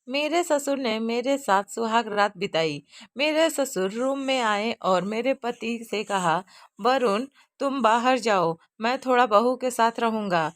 मेरे ससुर ने मेरे साथ सुहाग रात बिताई। मेरे ससुर रूम में आए और मेरे पति से कहा, वरुण, तुम बाहर जाओ, मैं थोड़ा बहू के साथ रहूंगा।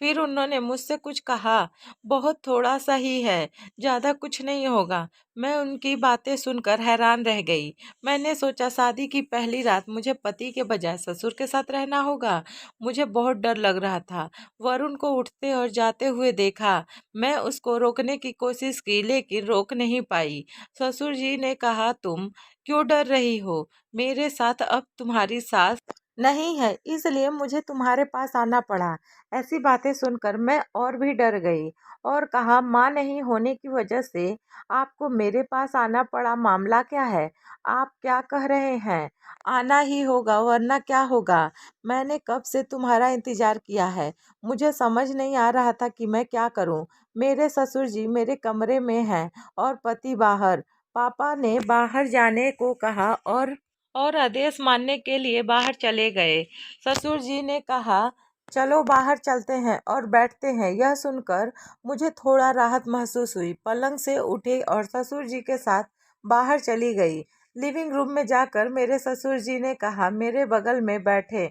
फिर उन्होंने मुझसे कुछ कहा, बहुत थोड़ा सा ही है, ज्यादा कुछ नहीं होगा। मैं उनकी बातें सुनकर हैरान रह गई। मैंने सोचा शादी की पहली रात मुझे पति के बजाय ससुर के साथ रहना होगा। मुझे बहुत डर लग रहा था। वरुण को उठते और जाते हुए देखा। मैं उसको रोकने की कोशिश की लेकिन रोक नहीं पाई। ससुर जी ने कहा, तुम क्यों डर रही हो? मेरे साथ अब तुम्हारी सास नहीं है, इसलिए मुझे तुम्हारे पास आना पड़ा। ऐसी बातें सुनकर मैं और भी डर गई और कहा, माँ नहीं होने की वजह से आपको मेरे पास आना पड़ा, मामला क्या है? आप क्या कह रहे हैं? आना ही होगा वरना क्या होगा? मैंने कब से तुम्हारा इंतजार किया है। मुझे समझ नहीं आ रहा था कि मैं क्या करूं। मेरे ससुर जी मेरे कमरे में हैं और पति बाहर। पापा ने बाहर जाने को कहा और आदेश मानने के लिए बाहर चले गए। ससुर जी ने कहा, चलो बाहर चलते हैं और बैठते हैं। यह सुनकर मुझे थोड़ा राहत महसूस हुई। पलंग से उठी और ससुर जी के साथ बाहर चली गई। लिविंग रूम में जाकर मेरे ससुर जी ने कहा, मेरे बगल में बैठे।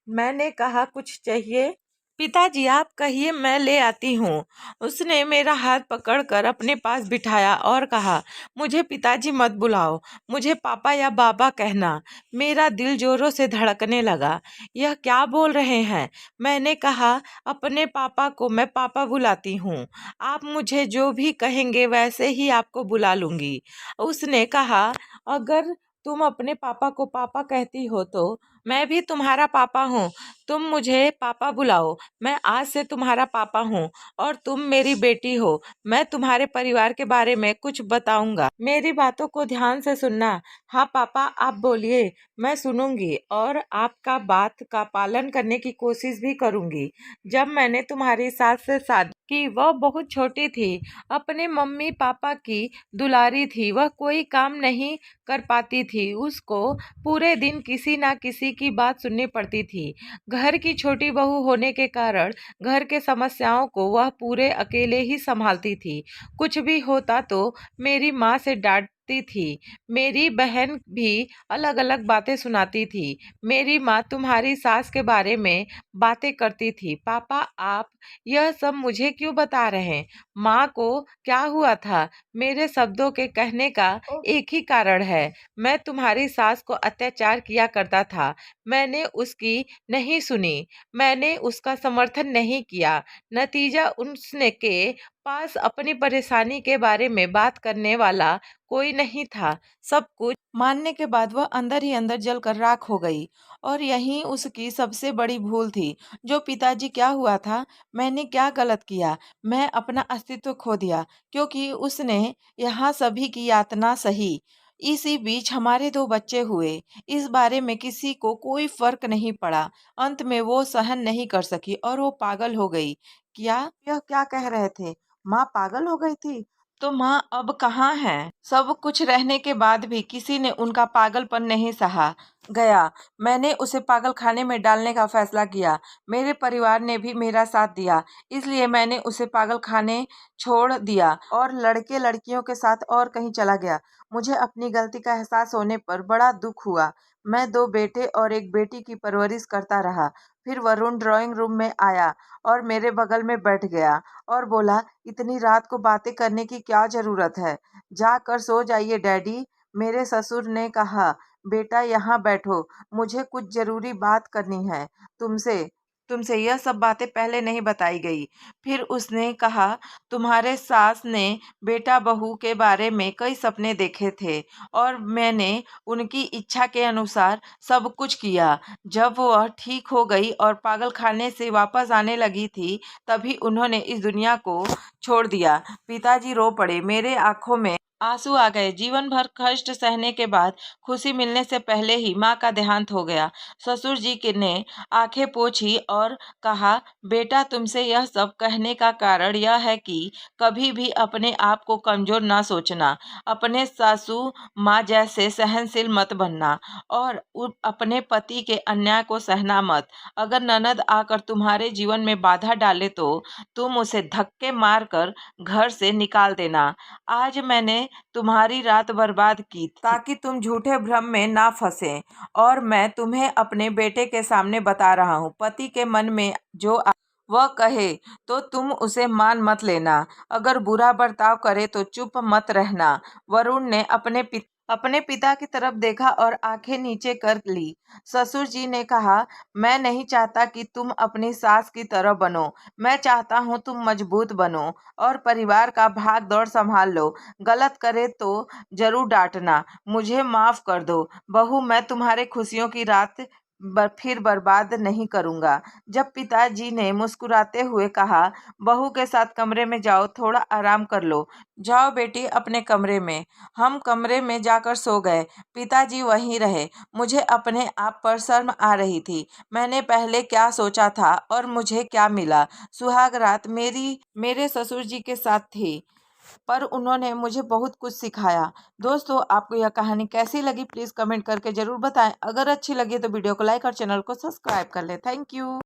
मैंने कहा, कुछ चाहिए? पिताजी, आप कहिए, मैं ले आती हूँ। उसने मेरा हाथ पकड़कर अपने पास बिठाया और कहा, मुझे पिताजी मत बुलाओ, मुझे पापा या बाबा कहना। मेरा दिल जोरों से धड़कने लगा। यह क्या बोल रहे हैं? मैंने कहा, अपने पापा को मैं पापा बुलाती हूँ। आप मुझे जो भी कहेंगे वैसे ही आपको बुला लूंगी। उसने कहा, अगर तुम अपने पापा को पापा कहती हो तो मैं भी तुम्हारा पापा हूँ। तुम मुझे पापा बुलाओ। मैं आज से तुम्हारा पापा हूँ और तुम मेरी बेटी हो। मैं तुम्हारे परिवार के बारे में कुछ बताऊंगा। मेरी बातों को ध्यान से सुनना। हाँ पापा, आप बोलिए, मैं सुनूंगी और आपका बात का पालन करने की कोशिश भी करूंगी। जब मैंने तुम्हारी सास से शादी की, वह बहुत छोटी थी, अपने मम्मी पापा की दुलारी थी। वह कोई काम नहीं कर पाती थी। उसको पूरे दिन किसी ना किसी की बात सुननी पड़ती थी। घर की छोटी बहू होने के कारण घर के समस्याओं को वह पूरे अकेले ही संभालती थी। कुछ भी होता तो मेरी माँ से डांटती थी। मेरी बहन भी अलग अलग बातें सुनाती थी। मेरी माँ तुम्हारी सास के बारे में बातें करती थी। पापा, आप यह सब मुझे क्यों बता रहे हैं? माँ को क्या हुआ था? मेरे शब्दों के कहने का एक ही कारण है। मैं तुम्हारी सास को अत्याचार किया करता था। मैंने उसकी नहीं सुनी। मैंने उसका समर्थन नहीं किया। नतीजा, उसने के पास अपनी परेशानी के बारे में बात करने वाला कोई नहीं था। सब कुछ मानने के बाद वह अंदर ही अंदर जलकर राख हो गई और यही उसकी सबसे बड़ी भूल थी। जो पिताजी, क्या हुआ था? मैंने क्या गलत किया? मैं अपना अस्तित्व खो दिया क्योंकि उसने यहाँ सभी की यातना सही। इसी बीच हमारे 2 बच्चे हुए। इस बारे में किसी को कोई फर्क नहीं पड़ा। अंत में वो सहन नहीं कर सकी और वो पागल हो गई। क्या? यह क्या कह रहे थे? माँ पागल हो गई थी? तो माँ अब कहाँ है? सब कुछ रहने के बाद भी किसी ने उनका पागलपन नहीं सहा गया। मैंने उसे पागल खाने में डालने का फैसला किया। मेरे परिवार ने भी मेरा साथ दिया, इसलिए मैंने उसे पागल खाने छोड़ दिया और लड़के लड़कियों के साथ और कहीं चला गया। मुझे अपनी गलती का एहसास होने पर बड़ा दुख हुआ। मैं 2 बेटे और एक बेटी की परवरिश करता रहा। फिर वरुण ड्राइंग रूम में आया और मेरे बगल में बैठ गया और बोला, इतनी रात को बातें करने की क्या जरूरत है? जाकर सो जाइए डैडी। मेरे ससुर ने कहा, बेटा यहाँ बैठो, मुझे कुछ जरूरी बात करनी है तुमसे। तुमसे यह सब बातें पहले नहीं बताई गई। फिर उसने कहा, तुम्हारे सास ने बेटा बहू के बारे में कई सपने देखे थे और मैंने उनकी इच्छा के अनुसार सब कुछ किया। जब वह ठीक हो गई और पागल खाने से वापस आने लगी थी, तभी उन्होंने इस दुनिया को छोड़ दिया। पिताजी रो पड़े। मेरे आंखों में आंसू आ गए। जीवन भर कष्ट सहने के बाद खुशी मिलने से पहले ही माँ का देहांत हो गया। ससुर जी के ने आंखें पोंछी और कहा, बेटा तुमसे यह सब कहने का कारण यह है कि कभी भी अपने आप को कमजोर ना सोचना, अपने सासू माँ जैसे सहनशील मत बनना और अपने पति के अन्याय को सहना मत। अगर ननद आकर तुम्हारे जीवन में बाधा डाले तो तुम उसे धक्के मारकर घर से निकाल देना। आज मैंने तुम्हारी रात बर्बाद की ताकि तुम झूठे भ्रम में ना फंसे, और मैं तुम्हें अपने बेटे के सामने बता रहा हूँ, पति के मन में जो वह कहे तो तुम उसे मान मत लेना। अगर बुरा बर्ताव करे तो चुप मत रहना। वरुण ने अपने पिता की तरफ देखा और आंखें नीचे कर ली। ससुर जी ने कहा, मैं नहीं चाहता कि तुम अपनी सास की तरह बनो। मैं चाहता हूँ तुम मजबूत बनो और परिवार का भाग दौड़ संभाल लो। गलत करे तो जरूर डांटना। मुझे माफ कर दो बहू, मैं तुम्हारे खुशियों की रात फिर बर्बाद नहीं करूंगा। जब पिताजी ने मुस्कुराते हुए कहा, बहू के साथ कमरे में जाओ, थोड़ा आराम कर लो। जाओ बेटी अपने कमरे में। हम कमरे में जाकर सो गए। पिताजी वहीं रहे। मुझे अपने आप पर शर्म आ रही थी। मैंने पहले क्या सोचा था और मुझे क्या मिला। सुहाग रात मेरे ससुर जी के साथ थी, पर उन्होंने मुझे बहुत कुछ सिखाया। दोस्तों, आपको यह कहानी कैसी लगी प्लीज़ कमेंट करके ज़रूर बताएं। अगर अच्छी लगी तो वीडियो को लाइक और चैनल को सब्सक्राइब कर लें। Thank you.